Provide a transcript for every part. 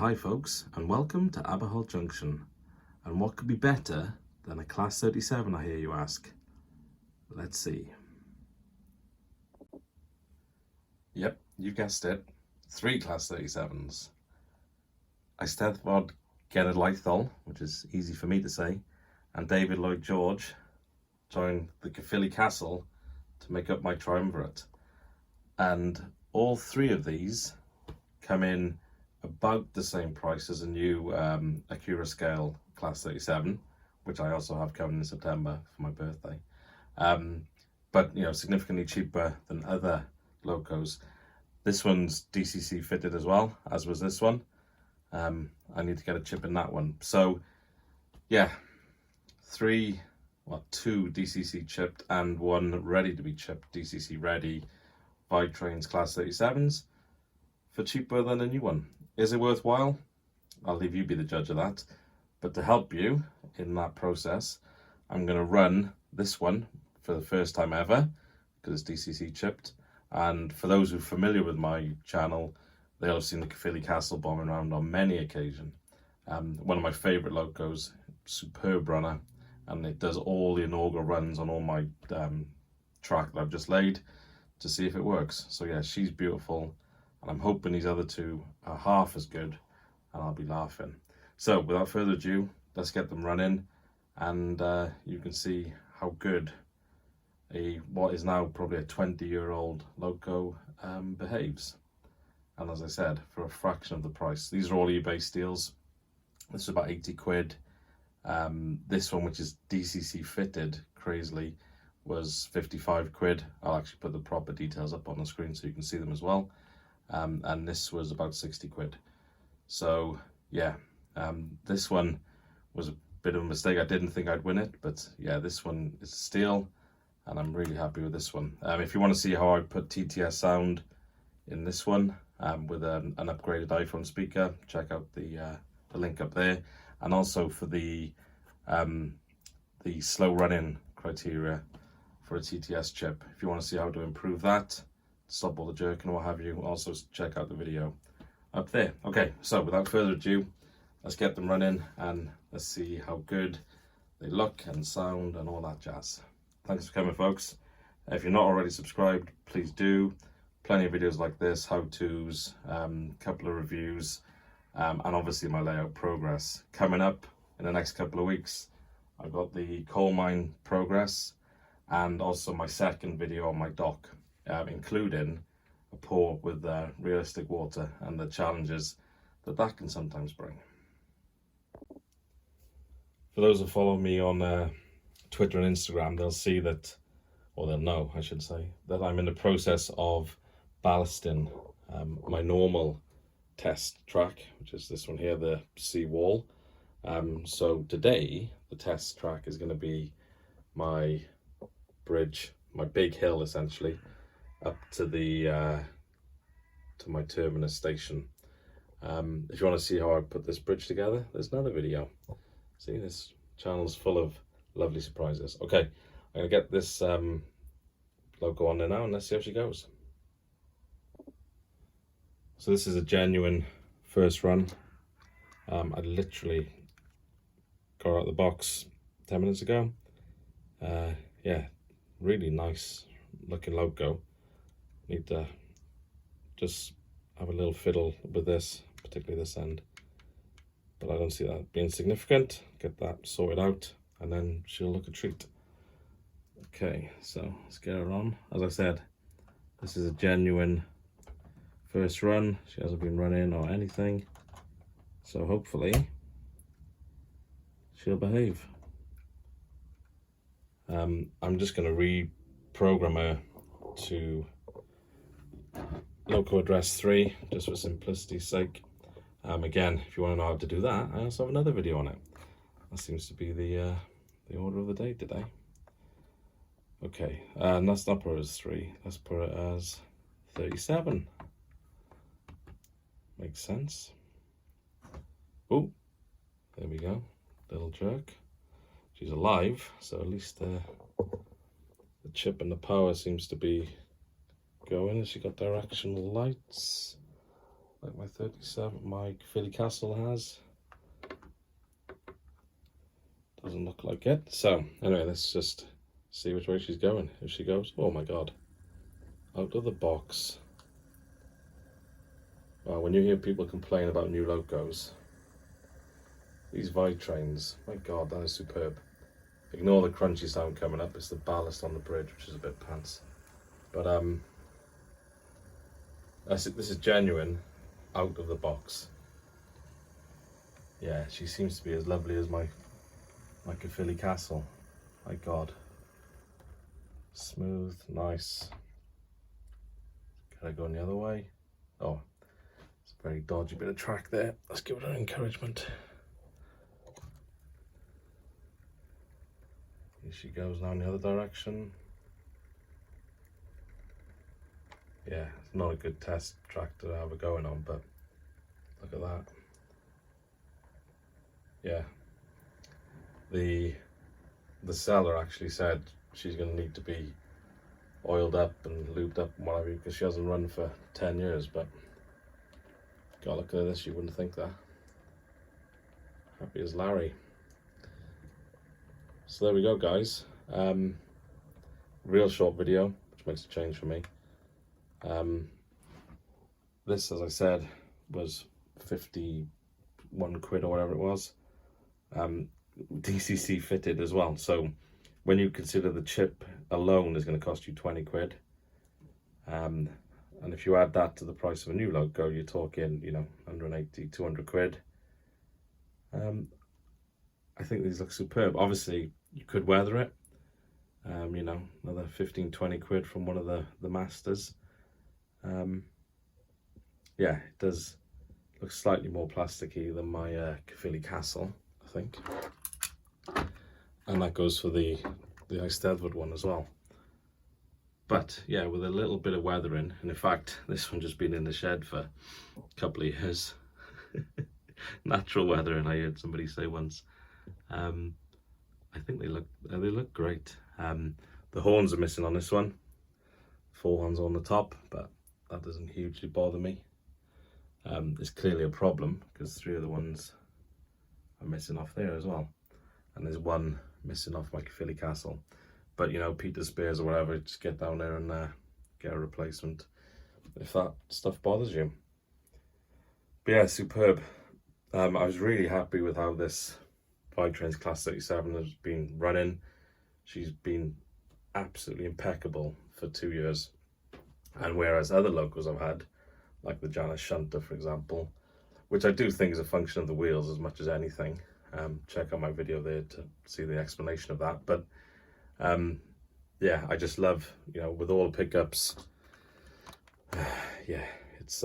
hi folks, and welcome to Aberhall Junction. And what could be better than a Class 37, I hear you ask? Let's see. Yep, you guessed it. 3 Class 37s. Eisteddfod Genedlaethol, which is easy for me to say, and David Lloyd George joined the Caerphilly Castle to make up my triumvirate. And all 3 of these come in about the same price as a new Acura Scale Class 37, which I also have coming in September for my birthday. But you know, significantly cheaper than other locos. This one's DCC fitted as well, as was this one. I need to get a chip in that one. So yeah, 2 DCC chipped and 1 ready to be chipped, DCC ready ViTrains Class 37s for cheaper than a new one. Is it worthwhile? I'll leave you be the judge of that. But to help you in that process, I'm going to run this one for the first time ever because it's DCC chipped. And for those who are familiar with my channel, they'll have seen the Caerphilly Castle bombing around on many occasions. One of my favourite locos, superb runner, and it does all the inaugural runs on all my track that I've just laid to see if it works. So yeah, she's beautiful. And I'm hoping these other 2 are half as good, and I'll be laughing. So without further ado, let's get them running, and you can see how good what is now probably a 20-year-old loco behaves. And as I said, for a fraction of the price. These are all eBay steals. This is about 80 quid. This one, which is DCC fitted, crazily, was 55 quid. I'll actually put the proper details up on the screen so you can see them as well. And this was about 60 quid. So yeah, this one was a bit of a mistake. I didn't think I'd win it, but yeah, this one is a steal, and I'm really happy with this one. If you want to see how I put TTS sound in this one with an upgraded iPhone speaker, check out the link up there. And also for the slow running criteria for a TTS chip, if you want to see how to improve that, stop all the jerking and what have you, also check out the video up there. Okay, so without further ado, let's get them running and let's see how good they look and sound and all that jazz. Thanks for coming, folks. If you're not already subscribed, please do. Plenty of videos like this, how-tos, couple of reviews, and obviously my layout progress. Coming up in the next couple of weeks, I've got the coal mine progress and also my second video on my dock, including a pour with realistic water and the challenges that can sometimes bring. For those who follow me on Twitter and Instagram, they'll see that, or they'll know, I should say, that I'm in the process of ballasting my normal test track, which is this one here, the sea wall. So today, the test track is going to be my bridge, my big hill essentially, up to the to my terminus station. If you want to see how I put this bridge together, there's another video. See, this channel's full of lovely surprises. Okay, I'm gonna get this loco on there now and let's see how she goes. So this is a genuine first run. I literally got out of the box 10 minutes ago. Yeah, really nice looking loco. Need to just have a little fiddle with this, particularly this end, but I don't see that being significant. Get that sorted out and then she'll look a treat. Okay, so let's get her on. As I said, this is a genuine first run. She hasn't been running or anything, so hopefully she'll behave. I'm just going to reprogram her to loco address 3 just for simplicity's sake. Again, if you want to know how to do that, I also have another video on it. That seems to be the order of the day today. Okay, and let's not put it as 3, let's put it as 37. Makes sense. Oh, there we go, little jerk. She's alive, so at least the chip and the power seems to be going. Has she got directional lights? like my 37, my Philly Castle has. Doesn't look like it. So anyway, let's just see which way she's going. If she goes, oh my god, out of the box. Well, when you hear people complain about new locos, these ViTrains, my god, that is superb. Ignore the crunchy sound coming up. It's the ballast on the bridge, which is a bit pants. But this is genuine, out of the box. Yeah, she seems to be as lovely as my Philly Castle. My god, smooth, nice. Can I go the other way? Oh, it's a very dodgy bit of track there. Let's give it an encouragement. Here she goes now in the other direction. Yeah, it's not a good test track to have it going on, but look at that. Yeah, the seller actually said she's going to need to be oiled up and lubed up and whatever, because she hasn't run for 10 years, but God, look at this, you wouldn't think that. Happy as Larry. So there we go, guys. Real short video, which makes a change for me. This, as I said, was 51 quid or whatever it was. DCC fitted as well. So when you consider the chip alone is going to cost you 20 quid. And if you add that to the price of a new loco, you're talking, you know, 180, 200 quid. I think these look superb. Obviously, you could weather it. You know, another 15, 20 quid from one of the masters. Yeah, it does look slightly more plasticky than my Philly Castle, I think. And that goes for the Eisteddfod one as well. But yeah, with a little bit of weathering, and in fact, this one just been in the shed for a couple of years. Natural weathering, I heard somebody say once. I think they look great. The horns are missing on this one. 4 horns on the top, but that doesn't hugely bother me. It's clearly a problem because 3 of the ones are missing off there as well, and there's 1 missing off my Philly Castle. But you know, Peter Spears or whatever, just get down there and get a replacement if that stuff bothers you. But yeah, superb. I was really happy with how this ViTrains Class 37 has been running. She's been absolutely impeccable for 2 years. And whereas other locos I've had, like the Janus Shunter, for example, which I do think is a function of the wheels as much as anything. Check out my video there to see the explanation of that. But yeah, I just love, you know, with all the pickups, yeah, it's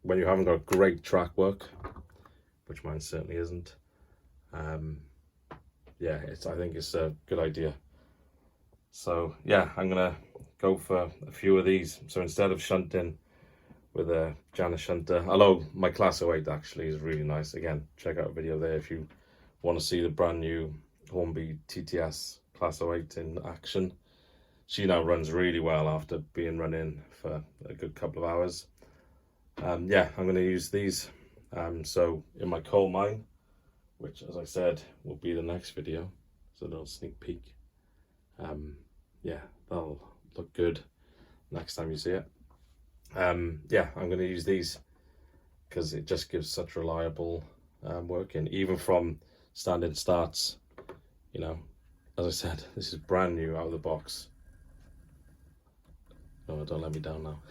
when you haven't got great track work, which mine certainly isn't, yeah, I think it's a good idea. So yeah, I'm gonna go for a few of these. So instead of shunting with a Janus Shunter, although my Class 08 actually is really nice. Again, check out a video there if you want to see the brand new Hornby TTS Class 08 in action. She now runs really well after being running for a good couple of hours. Yeah, I'm going to use these. So in my coal mine, which as I said will be the next video, so a little sneak peek. Yeah, that'll look good next time you see it. Yeah, I'm going to use these because it just gives such reliable working, even from standing starts. You know, as I said, this is brand new out of the box. No, don't let me down now.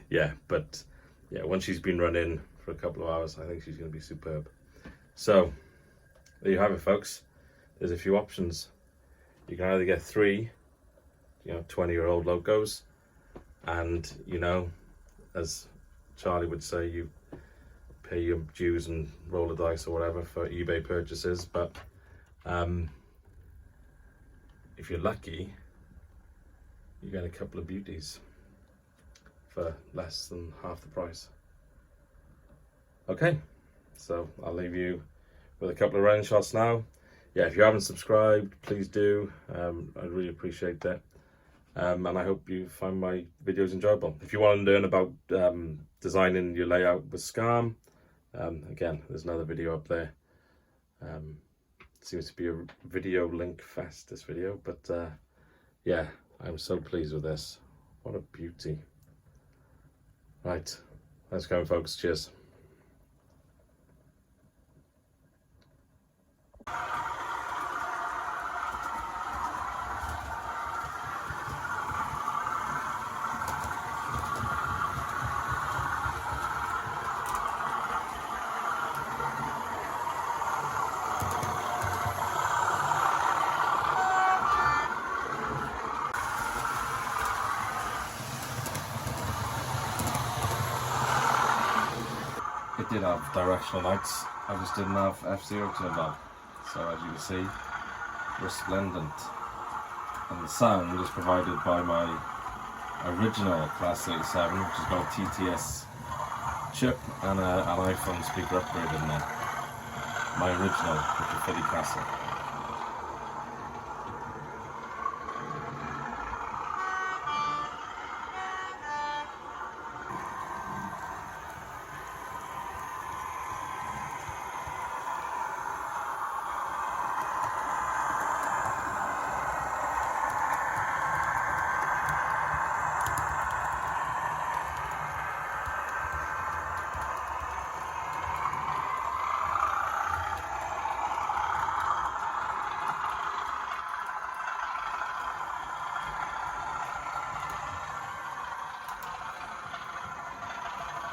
Yeah, but yeah, once she's been running for a couple of hours, I think she's going to be superb. So there you have it, folks. There's a few options. You can either get 3, you know, 20-year-old locos, and you know, as Charlie would say, you pay your dues and roll the dice or whatever for eBay purchases. But if you're lucky, you get a couple of beauties for less than half the price. Okay, so I'll leave you with a couple of round shots now. Yeah, if you haven't subscribed, please do. I'd really appreciate that. and I hope you find my videos enjoyable. If you want to learn about designing your layout with SCARM, again, there's another video up there. Seems to be a video link fest, this video, but yeah, I'm so pleased with this. What a beauty. Right, let's go, folks. Cheers. It did have directional lights, I just didn't have F0 turned on. So as you can see, resplendent. And the sound is provided by my original Class 37, which has got a TTS chip and an iPhone speaker upgrade in there. My original, which is Philly Castle.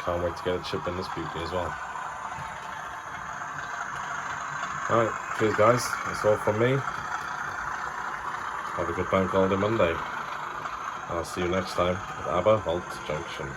Can't wait to get a chip in this beauty as well. Alright, cheers guys, that's all from me. Have a good bank holiday Monday. I'll see you next time at Aberholt Junction.